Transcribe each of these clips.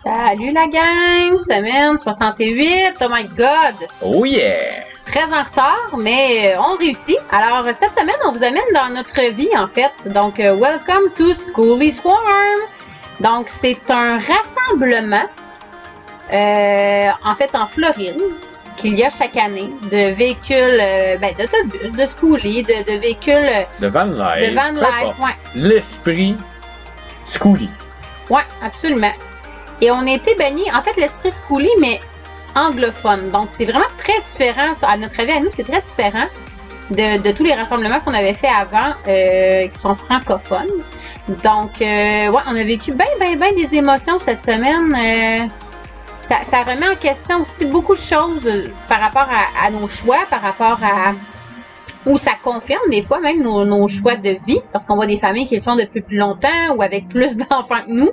Salut la gang! Semaine 68, oh my god! Oh yeah! Très en retard, mais on réussit. Alors, cette semaine, on vous amène dans notre vie, en fait. Donc, welcome to Schoolie Swarm! Donc, c'est un rassemblement, en fait, en Floride, qu'il y a chaque année, de véhicules, d'autobus, de schoolies, de véhicules... De van life. De van life, ouais. L'esprit schoolie. Ouais, absolument. Et on a été baignés, en fait, l'esprit schoolie, mais anglophone. Donc, c'est vraiment très différent. À notre avis, à nous, c'est très différent de tous les rassemblements qu'on avait fait avant, qui sont francophones. Donc, ouais, on a vécu bien des émotions cette semaine. Ça remet en question aussi beaucoup de choses par rapport à nos choix, par rapport à... Ou ça confirme des fois même nos choix de vie, parce qu'on voit des familles qui le font depuis plus longtemps ou avec plus d'enfants que nous.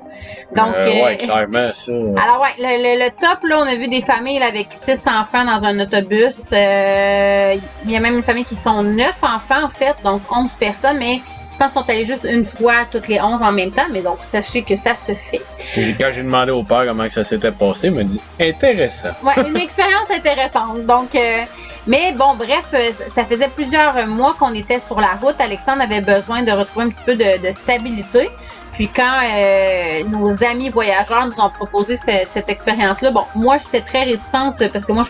Donc, ouais, clairement, ça. Alors, ouais, le top, là, on a vu des familles là, avec 6 enfants dans un autobus. Il y a même une famille qui sont 9 enfants, en fait, donc 11 personnes, mais je pense qu'ils sont allés juste une fois toutes les 11 en même temps, mais donc sachez que ça se fait. Et quand j'ai demandé au père comment ça s'était passé, il m'a dit « Intéressant ». Ouais, une expérience intéressante. Donc, mais bon, bref, ça faisait plusieurs mois qu'on était sur la route. Alexandre avait besoin de retrouver un petit peu de stabilité. Puis quand nos amis voyageurs nous ont proposé cette expérience-là, bon, moi j'étais très réticente parce que moi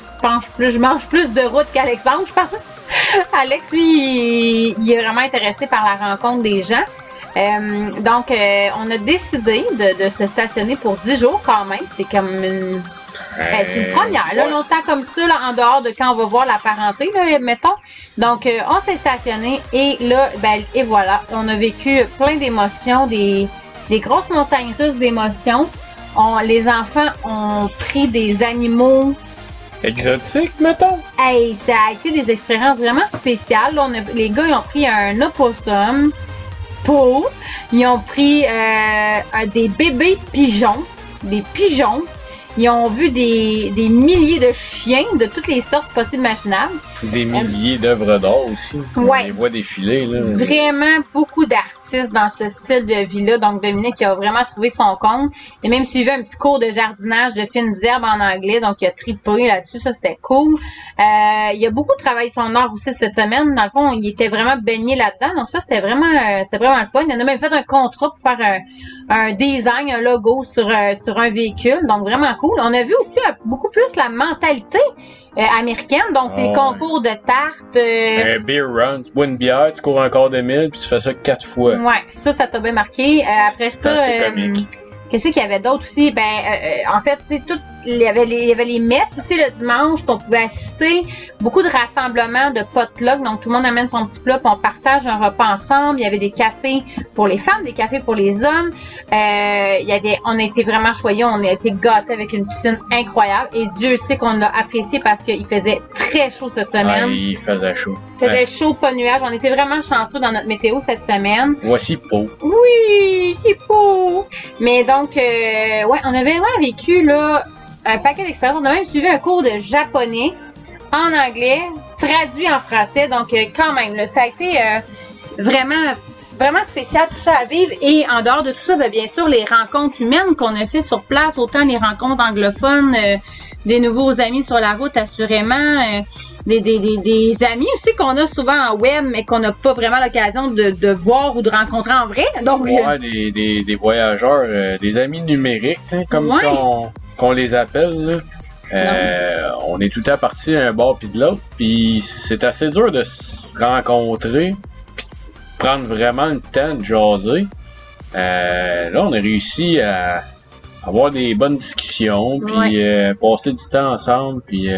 je mange plus de route qu'Alexandre, je pense. Alex, lui, il est vraiment intéressé par la rencontre des gens. Donc, on a décidé de se stationner pour 10 jours quand même. C'est comme une... c'est une première, là, longtemps comme ça, là, en dehors de quand on va voir la parenté, là, mettons. Donc, on s'est stationné et là, et voilà, on a vécu plein d'émotions, des grosses montagnes russes d'émotions. Les enfants ont pris des animaux exotiques, mettons. Hey, ça a été des expériences vraiment spéciales. Là, les gars, ils ont pris un opossum, ils ont pris des bébés pigeons, des pigeons. Ils ont vu des milliers de chiens de toutes les sortes possibles imaginables. Des milliers d'œuvres d'art aussi. Ouais. On les voit défiler, là. Vraiment beaucoup d'artistes dans ce style de vie-là. Donc, Dominique a vraiment trouvé son compte. Il a même suivi un petit cours de jardinage de fines herbes en anglais. Donc, il a tripé là-dessus. Ça, c'était cool. Il a beaucoup travaillé son art aussi cette semaine. Dans le fond, il était vraiment baigné là-dedans. Donc, ça, c'était vraiment le fun. Il en a même fait un contrat pour faire un design, un logo sur un véhicule. Donc, vraiment cool. On a vu aussi beaucoup plus la mentalité américaine, donc des concours de tartes. Beer run, tu bois une bière, tu cours un quart de mille, puis tu fais ça 4 fois. Ouais, ça t'a bien marqué. Après ça, c'est comique. Qu'est-ce qu'il y avait d'autre aussi? En fait, tu sais, il y avait les messes aussi le dimanche qu'on pouvait assister. Beaucoup de rassemblements, de potluck. Donc, tout le monde amène son petit plat puis on partage un repas ensemble. Il y avait des cafés pour les femmes, des cafés pour les hommes. On a été vraiment choyés. On a été gâtés avec une piscine incroyable. Et Dieu sait qu'on l'a apprécié parce qu'il faisait très chaud cette semaine. Il faisait chaud. Il faisait chaud, pas de nuages. On était vraiment chanceux dans notre météo cette semaine. Voici Pau. Oui, c'est Pau. Mais donc, ouais, on avait vraiment vécu, là, un paquet d'expériences. On a même suivi un cours de japonais en anglais, traduit en français. Donc, quand même, là, ça a été vraiment spécial tout ça à vivre. Et en dehors de tout ça, bien sûr, les rencontres humaines qu'on a fait sur place, autant les rencontres anglophones, des nouveaux amis sur la route, assurément, des amis aussi qu'on a souvent en web, mais qu'on n'a pas vraiment l'occasion de voir ou de rencontrer en vrai. Donc, ouais, des voyageurs, des amis numériques, hein, comme qu'on les appelle, là. On est tout le temps partis d'un bord puis de l'autre, puis c'est assez dur de se rencontrer puis de prendre vraiment le temps de jaser. Là, on a réussi à avoir des bonnes discussions, puis passer du temps ensemble, puis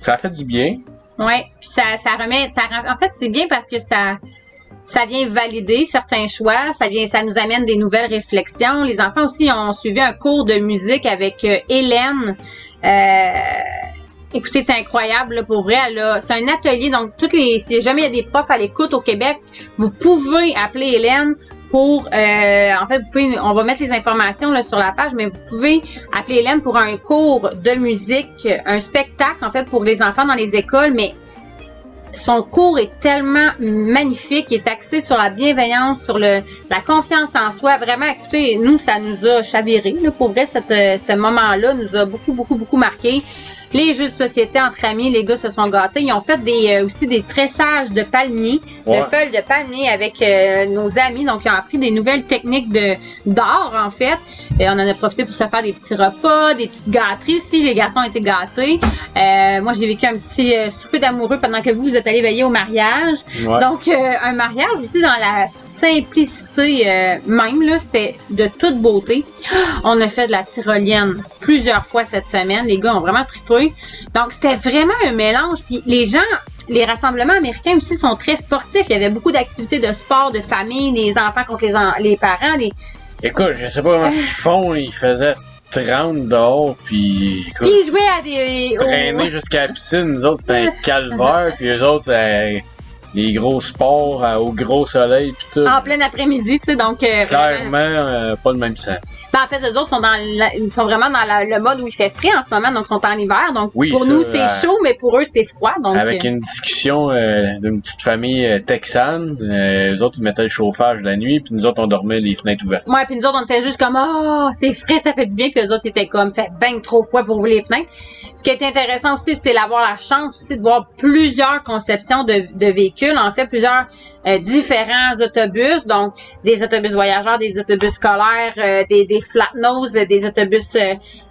ça a fait du bien. Ouais, puis ça remet, en fait, c'est bien parce que ça vient valider certains choix, ça nous amène des nouvelles réflexions. Les enfants aussi ont suivi un cours de musique avec Hélène. Écoutez, c'est incroyable, là, pour vrai. C'est un atelier, donc si jamais il y a des profs à l'écoute au Québec, vous pouvez appeler Hélène pour, en fait, on va mettre les informations là, sur la page, mais vous pouvez appeler Hélène pour un cours de musique, un spectacle, en fait, pour les enfants dans les écoles, mais son cours est tellement magnifique, il est axé sur la bienveillance, sur la confiance en soi. Vraiment, écoutez, nous, ça nous a chaviré. Là, pour vrai, ce moment-là nous a beaucoup marqué. Les jeux de société entre amis, les gars se sont gâtés. Ils ont fait aussi des tressages de palmiers, de feuilles de palmiers avec nos amis. Donc, ils ont appris des nouvelles techniques d'art, en fait. Et on en a profité pour se faire des petits repas, des petites gâteries aussi. Les garçons ont été gâtés. Moi, j'ai vécu un petit souper d'amoureux pendant que vous êtes allés veiller au mariage. Ouais. Donc, un mariage aussi dans la simplicité même, là, c'était de toute beauté. On a fait de la tyrolienne plusieurs fois cette semaine. Les gars ont vraiment trippé. Donc, c'était vraiment un mélange. Puis les gens, les rassemblements américains aussi sont très sportifs. Il y avait beaucoup d'activités de sport, de famille, les enfants contre les parents. Écoute, je sais pas comment ils font. Ils faisaient 30 dehors, puis ils jouaient à des... traîner jusqu'à la piscine. Nous autres, c'était un calvaire. Puis eux autres, les gros sports au gros soleil pis tout. En plein après-midi, tu sais, donc... Clairement, pas le même sens. Ben, en fait, eux autres ils sont vraiment dans le mode où il fait frais en ce moment, donc ils sont en hiver. Donc, oui, pour nous, c'est chaud, mais pour eux, c'est froid. Donc, avec une discussion d'une petite famille texane, eux autres, ils mettaient le chauffage la nuit, puis nous autres, on dormait les fenêtres ouvertes. Ouais, puis nous autres, on était juste comme, c'est frais, ça fait du bien, puis eux autres, ils étaient comme, fait ben trop froid pour vous les fenêtres. Ce qui a été intéressant aussi, c'est d'avoir la chance aussi de voir plusieurs conceptions de véhicules, en fait, plusieurs différents autobus, donc des autobus voyageurs, des autobus scolaires, des flat nose, des autobus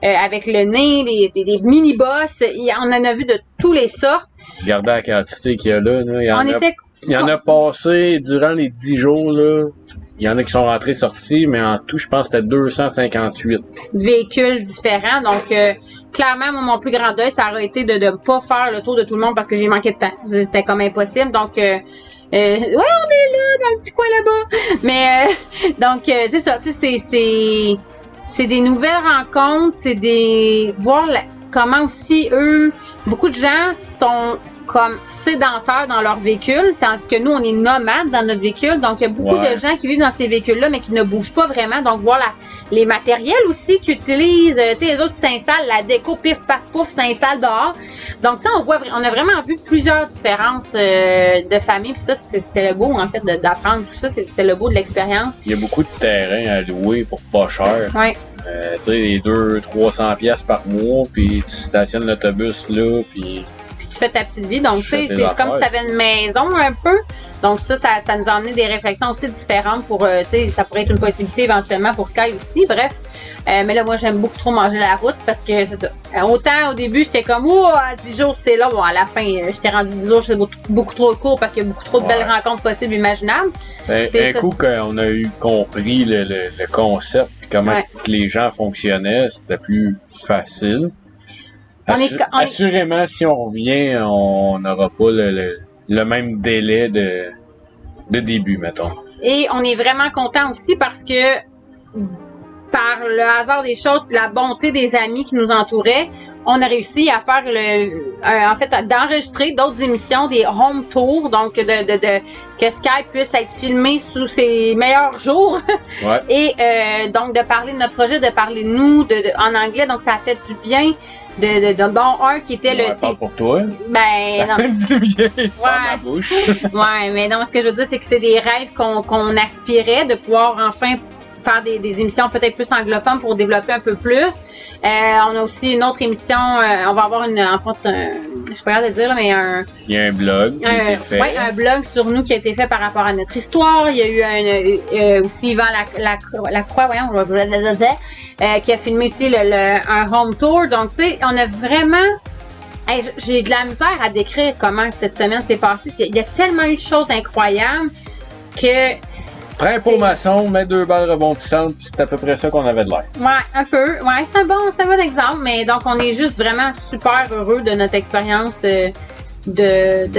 avec le nez, des minibus. On en a vu de toutes les sortes. Regardez la quantité qu'il y a là. Il y en a passé durant les 10 jours, là. Il y en a qui sont rentrés, sortis, mais en tout, je pense que c'était 258. Véhicules différents. Donc, clairement, moi, mon plus grand deuil, ça aurait été de ne pas faire le tour de tout le monde parce que j'ai manqué de temps. C'était comme impossible. Donc, ouais, on est là, dans le petit coin là-bas. Mais, donc, c'est ça. Tu sais, c'est des nouvelles rencontres. C'est voir comment aussi, eux, beaucoup de gens sont comme sédentaires dans leur véhicule, tandis que nous, on est nomades dans notre véhicule. Donc, il y a beaucoup de gens qui vivent dans ces véhicules-là, mais qui ne bougent pas vraiment. Donc, voir les matériels aussi qu'ils utilisent. Tu sais, les autres s'installent, la déco, pif, paf, pouf, s'installe dehors. Donc, tu sais, on a vraiment vu plusieurs différences de familles. Puis ça, c'est le beau, en fait, d'apprendre tout ça. C'est le beau de l'expérience. Il y a beaucoup de terrain à louer pour pas cher. Ouais. Tu sais, les 200-300 piastres par mois, puis tu stationnes l'autobus là, puis... Tu fais ta petite vie, donc tu sais, c'est comme si tu avais une maison un peu. Donc ça nous a amené des réflexions aussi différentes pour, tu sais, ça pourrait être une possibilité éventuellement pour Sky aussi, bref. Mais là, moi, j'aime beaucoup trop manger la route parce que c'est ça. Autant au début, j'étais comme, à 10 jours, c'est là. Bon, à la fin, j'étais rendu 10 jours, c'est beaucoup trop court parce qu'il y a beaucoup trop de belles rencontres possibles, imaginables. Un coup qu'on a eu compris le concept et comment les gens fonctionnaient, c'était plus facile. Assurément, si on revient, on n'aura pas le même délai de début, mettons. Et on est vraiment content aussi parce que par le hasard des choses et la bonté des amis qui nous entouraient, on a réussi à faire en fait, d'enregistrer d'autres émissions, des home tours, donc que Sky puisse être filmé sous ses meilleurs jours. Ouais. Et donc de parler de notre projet, de parler de nous en anglais, donc ça a fait du bien. Dont un qui était le... Pas pour toi. Ben, non. Du bien dans ma bouche. Ouais, mais non, ce que je veux dire, c'est que c'est des rêves qu'on aspirait de pouvoir enfin faire des émissions peut-être plus anglophones pour développer un peu plus. On a aussi une autre émission, on va avoir je sais pas de dire, là, mais il y a un blog qui a été fait. Oui, un blog sur nous qui a été fait par rapport à notre histoire. Il y a eu aussi Yvan Lacroix, qui a filmé ici un home tour. Donc, tu sais, on a vraiment... j'ai de la misère à décrire comment cette semaine s'est passée. Il y a tellement eu de choses incroyables que... Prends un pot maçon, mets 2 balles rebondissantes, puis c'est à peu près ça qu'on avait de l'air. Ouais, un peu. Ouais, c'est un bon exemple. Mais donc, on est juste vraiment super heureux de notre expérience de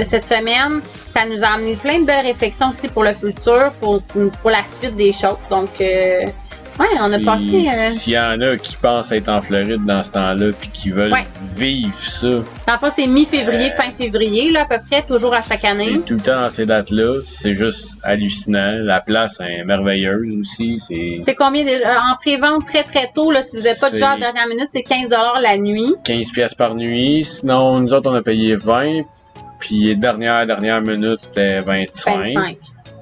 cette semaine. Ça nous a amené plein de belles réflexions aussi pour le futur, pour la suite des choses. Donc, ouais, on a passé... S'il y en a qui pensent être en Floride dans ce temps-là puis qui veulent vivre ça... En fait, c'est mi-février, fin février, là, à peu près, toujours à chaque année. C'est tout le temps dans ces dates-là. C'est juste hallucinant. La place est merveilleuse aussi. C'est combien déjà? En pré-vente très très tôt, là, si vous n'êtes pas de genre dernière minute, c'est 15$ la nuit. 15$ par nuit. Sinon, nous autres, on a payé 20$. puis dernière minute, c'était 25.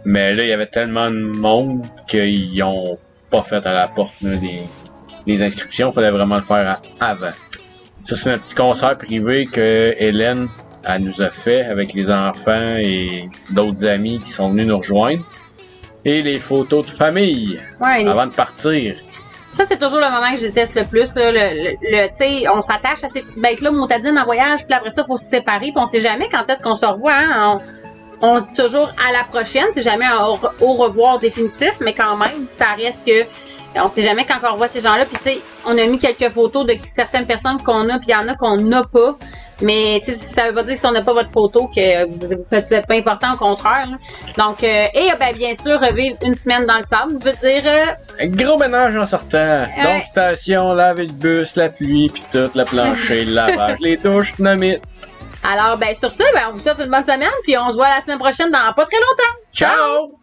Mais là, il y avait tellement de monde qu'ils ont pas fait à la porte là, les inscriptions. Il fallait vraiment le faire avant. Ça, c'est un petit concert privé que Hélène elle nous a fait avec les enfants et d'autres amis qui sont venus nous rejoindre. Et les photos de famille avant de partir. Ça, c'est toujours le moment que je déteste le plus. Là, tu sais, on s'attache à ces petites bêtes-là, motadines en voyage, puis après ça, il faut se séparer, puis on sait jamais quand est-ce qu'on se revoit. Hein? On se dit toujours à la prochaine, c'est jamais un au revoir définitif, mais quand même, ça reste que on sait jamais quand on revoit ces gens-là. Puis tu sais, on a mis quelques photos de certaines personnes qu'on a, puis il y en a qu'on n'a pas. Mais tu sais, ça veut pas dire que si on n'a pas votre photo que vous faites pas important, au contraire. Là. Donc, et ben, bien sûr, revivre une semaine dans le sable veut dire... gros ménage en sortant. Donc, station, laver le bus, la pluie, puis tout, le plancher, le lavage, les douches, dynamite. Alors, ben sur ça, ben, on vous souhaite une bonne semaine, puis on se voit la semaine prochaine dans pas très longtemps. Ciao!